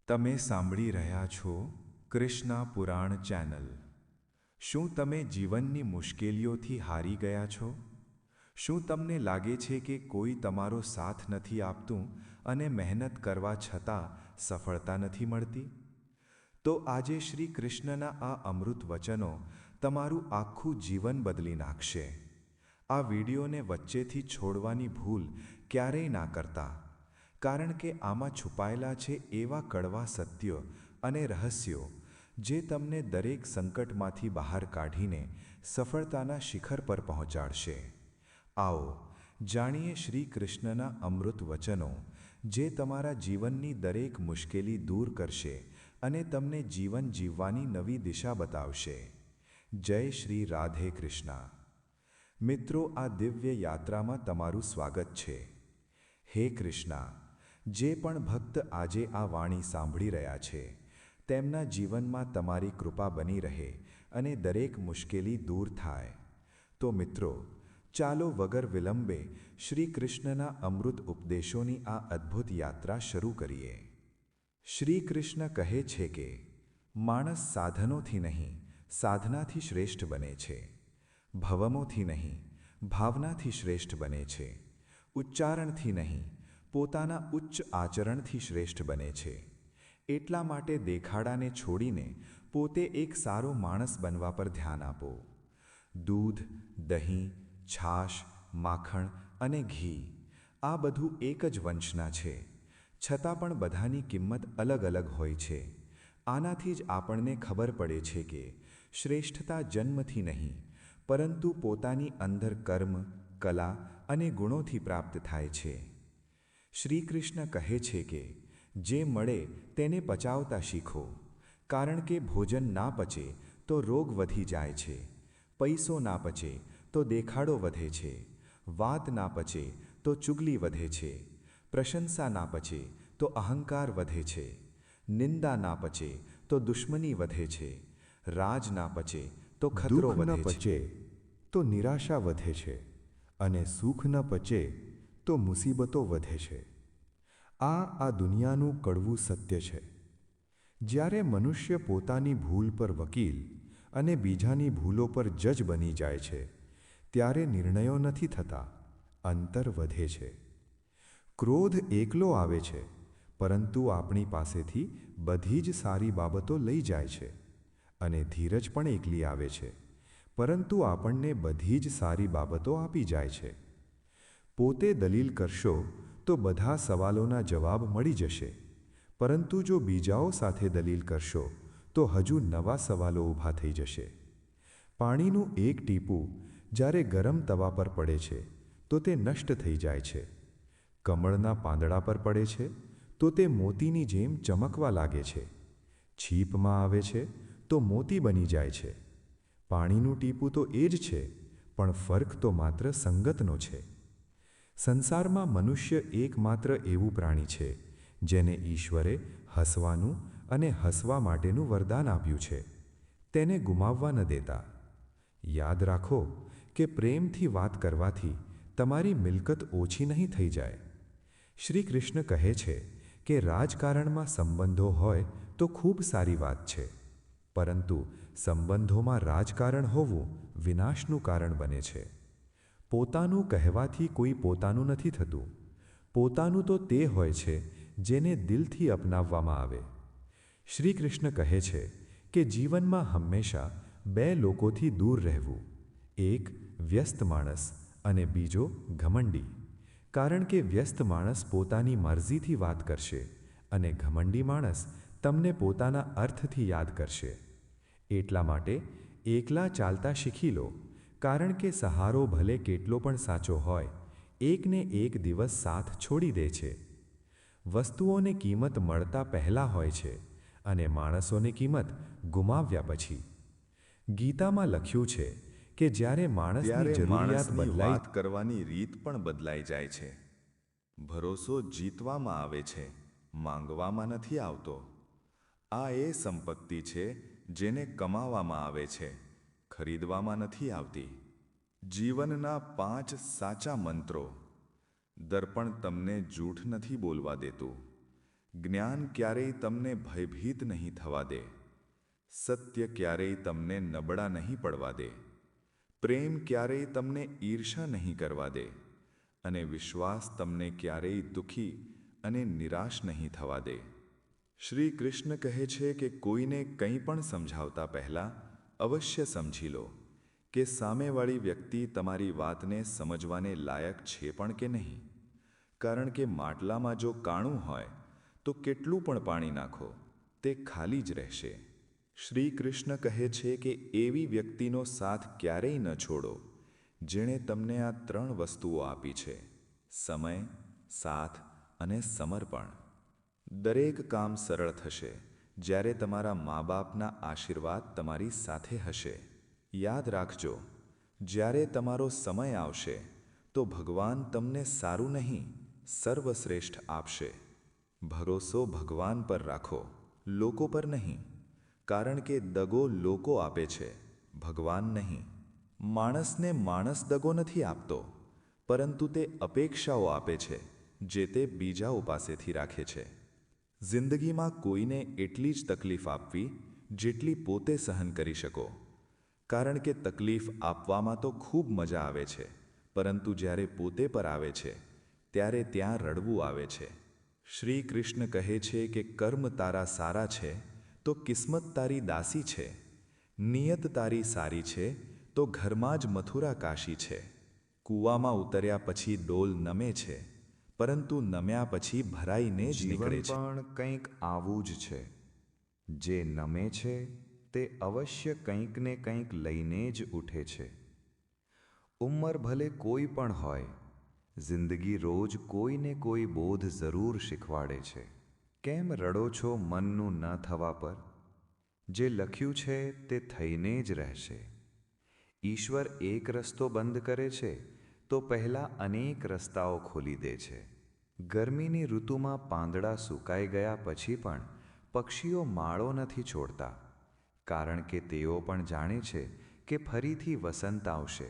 તમે સાંભળી રહ્યા છો કૃષ્ણા પુરાણ ચેનલ। શું તમે જીવનની મુશ્કેલીઓથી હારી ગયા છો? શું તમને લાગે છે કે કોઈ તમારો સાથ નથી આપતું અને મહેનત કરવા છતાં સફળતા નથી મળતી? તો આજે શ્રી કૃષ્ણના આ અમૃત વચનો તમારું આખું જીવન બદલી નાખશે। આ વિડીયોને વચ્ચેથી છોડવાની ભૂલ ક્યારેય ના કરતા, કારણ કે આમાં છુપાયેલા છે એવા કડવા સત્યો અને રહસ્યો જે તમને દરેક સંકટમાંથી બહાર કાઢીને સફળતાના શિખર પર પહોંચાડશે। આવો જાણીએ શ્રી કૃષ્ણના અમૃત વચનો, જે તમારા જીવનની દરેક મુશ્કેલી દૂર કરશે અને તમને જીવન જીવવાની નવી દિશા બતાવશે। જય શ્રી રાધે કૃષ્ણ। મિત્રો, આ દિવ્ય યાત્રામાં તમારું સ્વાગત છે। હે કૃષ્ણ, જે પણ ભક્ત આજે આ વાણી સાંભળી રહ્યા છે, તેમના જીવનમાં તમારી કૃપા બની રહે અને દરેક મુશ્કેલી દૂર થાય। તો મિત્રો, ચાલો વગર વિલંબે શ્રી કૃષ્ણના અમૃત ઉપદેશોની આ અદ્ભુત યાત્રા શરૂ કરીએ। શ્રી કૃષ્ણ કહે છે કે માણસ સાધનોથી નહીં, સાધનાથી શ્રેષ્ઠ બને છે। ભવમોથી નહીં, ભાવનાથી શ્રેષ્ઠ બને છે। ઉચ્ચારણથી નહીં, પોતાના ઉચ્ચ આચરણથી શ્રેષ્ઠ બને છે। એટલા માટે દેખાડાને છોડીને પોતે એક સારો માણસ બનવા પર ધ્યાન આપો। દૂધ, દહીં, છાશ, માખણ અને ઘી, આ બધું એક જ વંશના છે, છતાં પણ બધાની કિંમત અલગ અલગ હોય છે। આનાથી જ આપણને ખબર પડે છે કે શ્રેષ્ઠતા જન્મથી નહીં, પરંતુ પોતાની અંદર કર્મ, કલા અને ગુણોથી પ્રાપ્ત થાય છે। શ્રી કૃષ્ણ કહે છે કે જે મળે તેને પચાવતા શીખો, કારણ કે ભોજન ના પચે તો રોગ વધી જાય છે, પૈસો ના પચે તો દેખાડો વધે છે, વાત ના પચે તો ચુગલી વધે છે, પ્રશંસા ના પચે તો અહંકાર વધે છે, નિંદા ના પચે તો દુશ્મની વધે છે, રાજ ના પચે તો ખતરો વધે છે, દુઃખ ન પચે તો નિરાશા વધે છે અને સુખ ન પચે તો મુસીબતો વધે છે। આ દુનિયાનું કડવું સત્ય છે। જ્યારે મનુષ્ય પોતાની ભૂલ પર વકીલ અને બીજાની ભૂલો પર જજ બની જાય છે, ત્યારે નિર્ણયો નથી થતા, અંતર વધે છે। ક્રોધ એકલો આવે છે, પરંતુ આપણી પાસેથી બધી જ સારી બાબતો લઈ જાય છે, અને ધીરજ પણ એકલી આવે છે, પરંતુ આપણને બધી જ સારી બાબતો આપી જાય છે। પોતે દલીલ કરશો તો બધા સવાલોના જવાબ મળી જશે, પરંતુ જો બીજાઓ સાથે દલીલ કરશો તો હજુ નવા સવાલો ઊભા થઈ જશે। પાણીનું એક ટીપું જ્યારે ગરમ તવા પર પડે છે તો તે નષ્ટ થઈ જાય છે, કમળના પાંદડા પર પડે છે તો તે મોતીની જેમ ચમકવા લાગે છે, છીપમાં આવે છે તો મોતી બની જાય છે। પાણીનું ટીપું તો એ જ છે, પણ ફર્ક તો માત્ર સંગતનો છે। સંસારમાં મનુષ્ય એકમાત્ર એવું પ્રાણી છે જેને ઈશ્વરે હસવાનું અને હસવા માટેનું વરદાન આપ્યું છે, તેને ગુમાવવા ન દેતા। યાદ રાખો કે પ્રેમથી વાત કરવાથી તમારી મિલકત ઓછી નહીં થઈ જાય। શ્રી કૃષ્ણ કહે છે કે રાજકારણમાં સંબંધો હોય તો ખૂબ સારી વાત છે, પરંતુ સંબંધોમાં રાજકારણ હોવું વિનાશનું કારણ બને છે। પોતાનું કહેવાથી કોઈ પોતાનું નથી થતું, પોતાનું તો તે હોય છે જેને દિલથી અપનાવવામાં આવે। શ્રી કૃષ્ણ કહે છે કે જીવનમાં હંમેશા બે લોકોથી દૂર રહેવું, એક વ્યસ્ત માણસ અને બીજો ઘમંડી, કારણ કે વ્યસ્ત માણસ પોતાની મરજીથી વાત કરશે અને ઘમંડી માણસ તમને પોતાના અર્થથી યાદ કરશે। એટલા માટે એકલા ચાલતા શીખી લો, કારણ કે સહારો ભલે કેટલો પણ સાચો હોય, એકને એક દિવસ સાથ છોડી દે છે। વસ્તુઓની કિંમત મળતા પહેલાં હોય છે અને માણસોની કિંમત ગુમાવ્યા પછી। ગીતામાં લખ્યું છે કે જ્યારે માણસની જરૂરિયાત બદલાય, વાત કરવાની રીત પણ બદલાઈ જાય છે। ભરોસો જીતવામાં આવે છે, માંગવામાં નથી આવતો। આ એ સંપત્તિ છે જેને કમાવામાં આવે છે, ખરીદવામાં નથી આવતી। જીવનના 5 સાચા મંત્રો। દર્પણ તમને જૂઠ નથી બોલવા દેતું, જ્ઞાન ક્યારેય તમને ભયભીત નહીં થવા દે, સત્ય ક્યારેય તમને નબળા નહીં પડવા દે, પ્રેમ ક્યારેય તમને ઈર્ષા નહીં કરવા દે, અને વિશ્વાસ તમને ક્યારેય દુઃખી અને નિરાશ નહીં થવા દે. શ્રી કૃષ્ણ કહે છે કે કોઈને કંઈ પણ સમજાવતા પહેલાં અવશ્ય સમજી લો કે સામેવાળી વ્યક્તિ તમારી વાતને સમજવાને લાયક છે પણ કે નહીં. કારણ કે માટલામાં જો કાણું હોય તો કેટલું પણ પાણી નાખો તે ખાલી જ રહેશે. શ્રી કૃષ્ણ કહે છે કે એવી વ્યક્તિનો સાથ ક્યારેય ન છોડો જેણે તમને આ 3 વસ્તુઓ આપી છે: સમય, સાથ અને સમર્પણ. દરેક કામ સરળ થશે જ્યારે તમારા મા-બાપના આશીર્વાદ તમારી સાથે હશે. યાદ રાખજો, જ્યારે તમારો સમય આવશે તો ભગવાન તમને સારું નહીં, સર્વશ્રેષ્ઠ આપશે. ભરોસો ભગવાન પર રાખો, લોકો પર નહીં. કારણ કે દગો લોકો આપે છે, ભગવાન નહીં. માણસને માણસ દગો નથી આપતો, પરંતુ તે અપેક્ષાઓ આપે છે જે તે બીજાઓ પાસેથી રાખે છે. જિંદગીમાં કોઈને એટલી જ તકલીફ આપવી જેટલી પોતે સહન કરી શકો. કારણ કે તકલીફ આપવામાં તો ખૂબ મજા આવે છે, પરંતુ જ્યારે પોતે પર આવે છે ત્યારે ત્યાં રડવું આવે છે. શ્રી કૃષ્ણ કહે છે કે કર્મ તારા સારા છે તો કિસ્મત તારી દાસી છે, નિયત તારી સારી છે તો ઘરમાં જ મથુરા કાશી છે. કૂવામાં ઉતર્યા પછી ડોલ નમે છે, પરંતુ નમ્યા પછી ભરાઈને જ નીકળે છે. પણ કંઈક આવું જ છે. જે નમે છે તે અવશ્ય કંઈક ને કંઈક લઈને જ ઉઠે છે. ઉંમર ભલે કોઈ પણ હોય, જિંદગી રોજ કોઈને કોઈ બોધ જરૂર શીખવાડે છે. કેમ રડો છો મનનું ન થવા પર? જે લખ્યું છે તે થઈને જ રહેશે. ઈશ્વર એક રસ્તો બંધ કરે છે તો પહેલાં અનેક રસ્તાઓ ખોલી દે છે. ગરમીની ઋતુમાં પાંદડા સુકાઈ ગયા પછી પણ પક્ષીઓ માળો નથી છોડતા, કારણ કે તેઓ પણ જાણે છે કે ફરીથી વસંત આવશે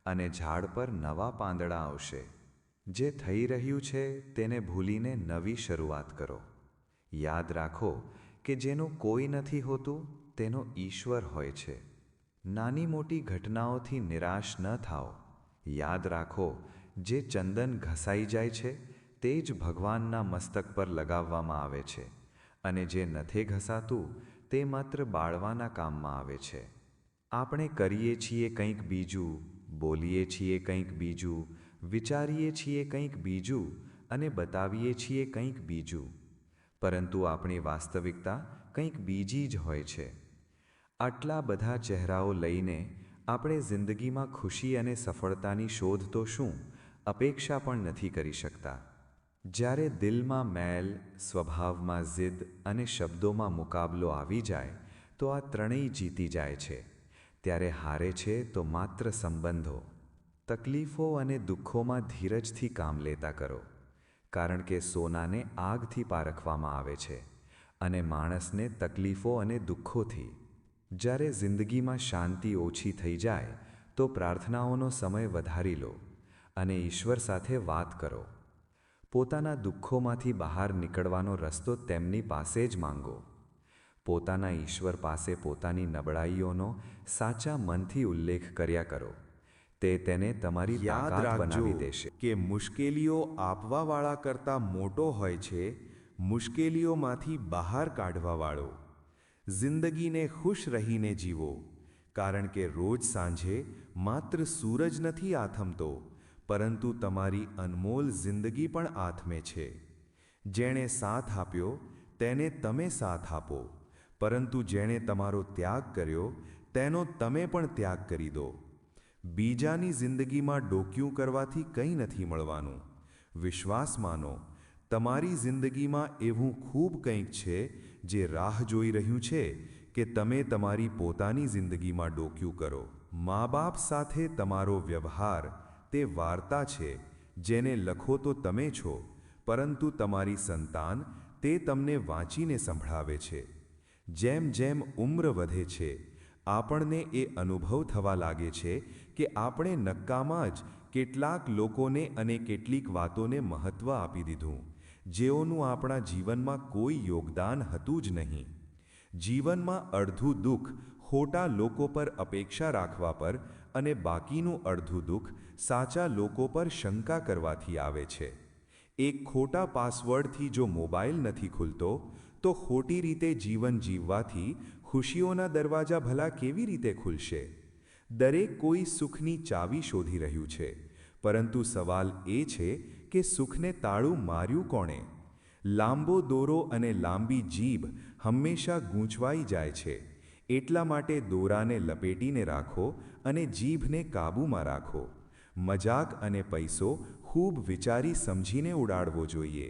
અને ઝાડ પર નવા પાંદડા આવશે. જે થઈ રહ્યું છે તેને ભૂલીને નવી શરૂઆત કરો. યાદ રાખો કે જેનું કોઈ નથી હોતું તેનો ઈશ્વર હોય છે. નાની મોટી ઘટનાઓથી નિરાશ ન થાઓ. યાદ રાખો, જે ચંદન ઘસાઈ જાય છે તે જ ભગવાનના મસ્તક પર લગાવવામાં આવે છે, અને જે નથી ઘસાતું તે માત્ર બાળવાના કામમાં આવે છે. આપણે કરીએ છીએ કંઈક બીજું, બોલીએ છીએ કંઈક બીજું, વિચારીએ છીએ કંઈક બીજું અને બતાવીએ છીએ કંઈક બીજું, પરંતુ આપણી વાસ્તવિકતા કંઈક બીજી જ હોય છે. આટલા બધા ચહેરાઓ લઈને આપણે જિંદગીમાં ખુશી અને સફળતાની શોધ તો શું અપેક્ષા પણ નથી કરી શકતા. જ્યારે દિલમાં મેલ, સ્વભાવમાં જિદ અને શબ્દોમાં મુકાબલો આવી જાય તો આ ત્રણેય જીતી જાય છે. ત્યારે હારે છે તો માત્ર સંબંધો. તકલીફો અને દુઃખોમાં ધીરજથી કામ લેતા કરો, કારણ કે સોનાને આગથી પારખવામાં આવે છે અને માણસને તકલીફો અને દુઃખોથી. જ્યારે જિંદગીમાં શાંતિ ઓછી થઈ જાય તો પ્રાર્થનાઓનો સમય વધારી લો અને ઈશ્વર સાથે વાત કરો. પોતાના દુઃખોમાંથી બહાર નીકળવાનો રસ્તો તેમની પાસે જ માંગો. પોતાના ઈશ્વર પાસે પોતાની નબળાઈઓનો સાચા મનથી ઉલ્લેખ કર્યા કરો. તે તેને તમારી તાકાત બનાવી દેશે. કે મુશ્કેલીઓ આપવાવાળા કરતાં મોટો હોય છે મુશ્કેલીઓમાંથી બહાર કાઢવાવાળો. જિંદગીને ખુશ રહીને જીવો, કારણ કે રોજ સાંજે માત્ર સૂરજ નથી આથમતો, પરંતુ તમારી અનમોલ જિંદગી પણ આથમે છે. જેણે સાથ આપ્યો તેને તમે સાથ આપો, પરંતુ જેણે તમારો ત્યાગ કર્યો તેનો તમે પણ ત્યાગ કરી દો. બીજાની જિંદગીમાં ડોક્યું કરવાથી કંઈ નથી મળવાનું. વિશ્વાસ માનો, તમારી જિંદગીમાં એવું ખૂબ કંઈક છે જે રાહ જોઈ રહ્યું છે કે તમે તમારી પોતાની જિંદગીમાં ડોક્યું કરો. મા-બાપ સાથે તમારો વ્યવહાર તે વાર્તા છે જેને લખો તો તમે છો, પરંતુ તમારી સંતાન તે તમને વાંચીને સંભળાવે છે. જેમ જેમ ઉંમર વધે છે આપણને એ અનુભવ થવા લાગે છે કે આપણે નક્કામાં જ કેટલાક લોકોને અને કેટલીક વાતોને મહત્ત્વ આપી દીધું, જેઓનું આપણા જીવનમાં કોઈ યોગદાન હતું જ નહીં. જીવનમાં અડધું દુઃખ ખોટા લોકો પર અપેક્ષા રાખવા પર અને બાકીનું અડધું દુઃખ સાચા લોકો પર શંકા કરવાથી આવે છે. એક ખોટા પાસવર્ડથી જો મોબાઈલ નથી ખુલતો, તો ખોટી રીતે જીવન જીવવાથી ખુશીઓના દરવાજા ભલા કેવી રીતે ખુલશે? દરેક કોઈ સુખની ચાવી શોધી રહ્યું છે, પરંતુ સવાલ એ છે કે સુખને તાળું માર્યું કોણે? લાંબો દોરો અને લાંબી જીભ હંમેશા ગૂંચવાઈ જાય છે. એટલા માટે દોરાને લપેટીને રાખો અને જીભને કાબૂમાં રાખો. મજાક અને પૈસો ખૂબ વિચારી સમજીને ઉડાડવો જોઈએ.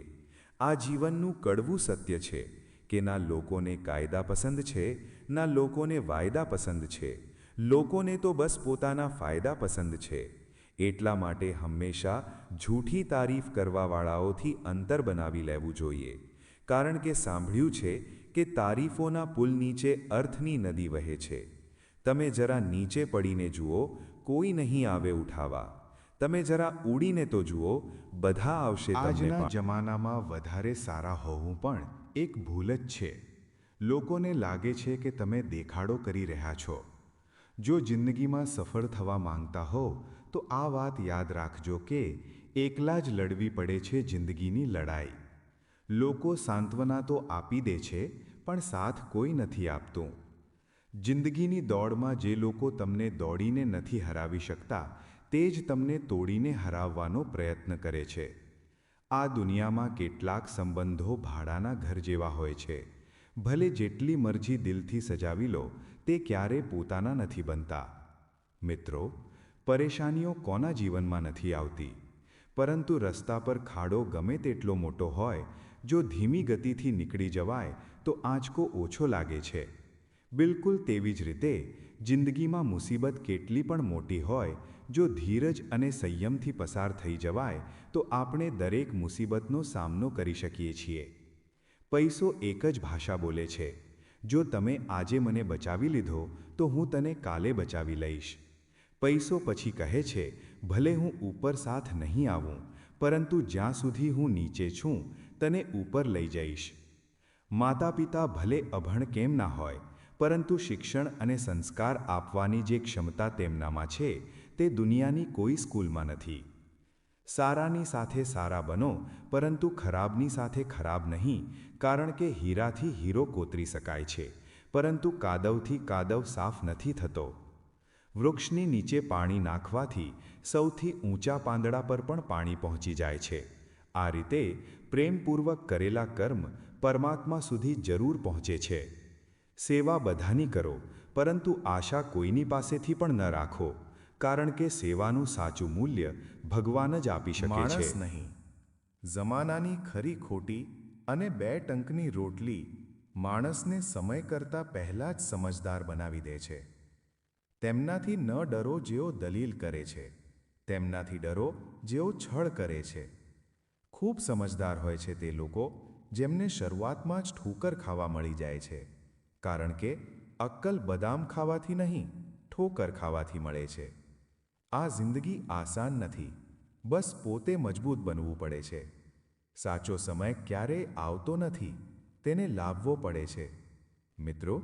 આ જીવનનું કડવું સત્ય છે કે ના લોકોને કાયદા પસંદ છે, ના લોકોને વાયદા પસંદ છે. લોકોને તો બસ પોતાના ફાયદા પસંદ છે. એટલા માટે હંમેશા જૂઠી તારીફ કરવાવાળાઓથી અંતર બનાવી લેવું જોઈએ. કારણ કે સાંભળ્યું છે કે તારીફોના પુલ નીચે અર્થની નદી વહે છે. તમે જરા નીચે પડીને જુઓ, કોઈ નહીં આવે ઉઠાવા. તમે જરા ઉડીને તો જુઓ, બધા આવશે તમને. આજના જમાનામાં વધારે સારા હોવું પણ એક ભૂલ જ છે. લોકોને લાગે છે કે તમે દેખાડો કરી રહ્યા છો. જો જિંદગીમાં સફળ થવા માંગતા હો તો આ વાત યાદ રાખજો કે એકલા જ લડવી પડે છે જિંદગીની લડાઈ. લોકો સાંત્વના તો આપી દે છે, પણ સાથ કોઈ નથી આપતું. જિંદગીની દોડમાં જે લોકો તમને દોડીને નથી હરાવી શકતા, તે જ તમને તોડીને હરાવવાનો પ્રયત્ન કરે છે. આ દુનિયામાં કેટલાક સંબંધો ભાડાના ઘર જેવા હોય છે. ભલે જેટલી મરજી દિલથી સજાવી લો, તે ક્યારે પોતાના નથી બનતા. મિત્રો, પરેશાનીઓ કોના જીવનમાં નથી આવતી? પરંતુ રસ્તા પર ખાડો ગમે તેટલો મોટો હોય, જો ધીમી ગતિથી નીકળી જવાય તો આંચકો ઓછો લાગે છે. બિલકુલ તેવી જ રીતે જિંદગીમાં મુસીબત કેટલી પણ મોટી હોય, જો ધીરજ અને સંયમથી પસાર થઈ જવાય તો આપણે દરેક મુસીબતનો સામનો કરી શકીએ છીએ. પૈસો એક જ ભાષા બોલે છે. જો તમે આજે મને બચાવી લીધો તો હું તને કાલે બચાવી લઈશ. પૈસો પછી કહે છે, ભલે હું ઉપર સાથ નહીં આવું, પરંતુ જ્યાં સુધી હું નીચે છું તને ઉપર લઈ જઈશ. માતા પિતા ભલે અભણ કેમ ના હોય, પરંતુ શિક્ષણ અને સંસ્કાર આપવાની જે ક્ષમતા તેમનામાં છે તે દુનિયાની કોઈ સ્કૂલમાં નથી. સારાની સાથે સારા બનો, પરંતુ ખરાબની સાથે ખરાબ નહીં, કારણ કે હીરાથી હીરો કોતરી શકાય છે, પરંતુ કાદવથી કાદવ સાફ નથી થતો. વૃક્ષની નીચે પાણી નાખવાથી સૌથી ઊંચા પાંદડા પર પણ પાણી પહોંચી જાય છે. આ રીતે પ્રેમપૂર્વક કરેલા કર્મ પરમાત્મા સુધી જરૂર પહોંચે છે. સેવા બધાની કરો, પરંતુ આશા કોઈની પાસેથી પણ ન રાખો, કારણ કે સેવાનું સાચું મૂલ્ય ભગવાન જ આપી શકે છે. માણસ નહીં. જમાનાની ખરી ખોટી અને 2 ટંકની રોટલી માણસને સમય કરતાં પહેલાં જ સમજદાર બનાવી દે છે. તેમનાથી ન ડરો જેઓ દલીલ કરે છે, તેમનાથી ડરો જેઓ છળ કરે છે. ખૂબ સમજદાર હોય છે તે લોકો જેમને શરૂઆતમાં જ ઠોકર ખાવા મળી જાય છે, કારણ કે અક્કલ બદામ ખાવાથી નહીં, ઠોકર ખાવાથી મળે છે. આ જિંદગી આસાન નથી, બસ પોતે મજબૂત બનવું પડે છે. સાચો સમય ક્યારેય આવતો નથી, તેને લાવવો પડે છે. મિત્રો,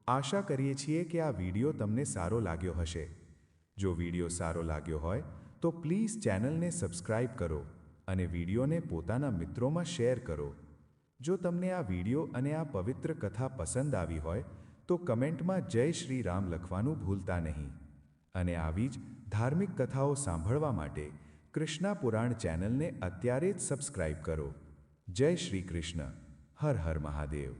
આશા કરીએ છીએ કે આ વિડિયો તમને સારો લાગ્યો હશે. જો વિડિયો સારો લાગ્યો હોય તો પ્લીઝ ચેનલને સબસ્ક્રાઇબ કરો અને વિડિયોને પોતાના મિત્રોમાં શેર કરો. જો તમને આ વિડિયો અને આ પવિત્ર કથા પસંદ આવી હોય તો કમેન્ટમાં જય શ્રી રામ લખવાનું ભૂલતા નહીં. અને આવી જ ધાર્મિક કથાઓ સાંભળવા માટે કૃષ્ણા પુરાણ ચેનલને અત્યારે જ સબસ્ક્રાઇબ કરો. જય શ્રી કૃષ્ણ. હર હર મહાદેવ.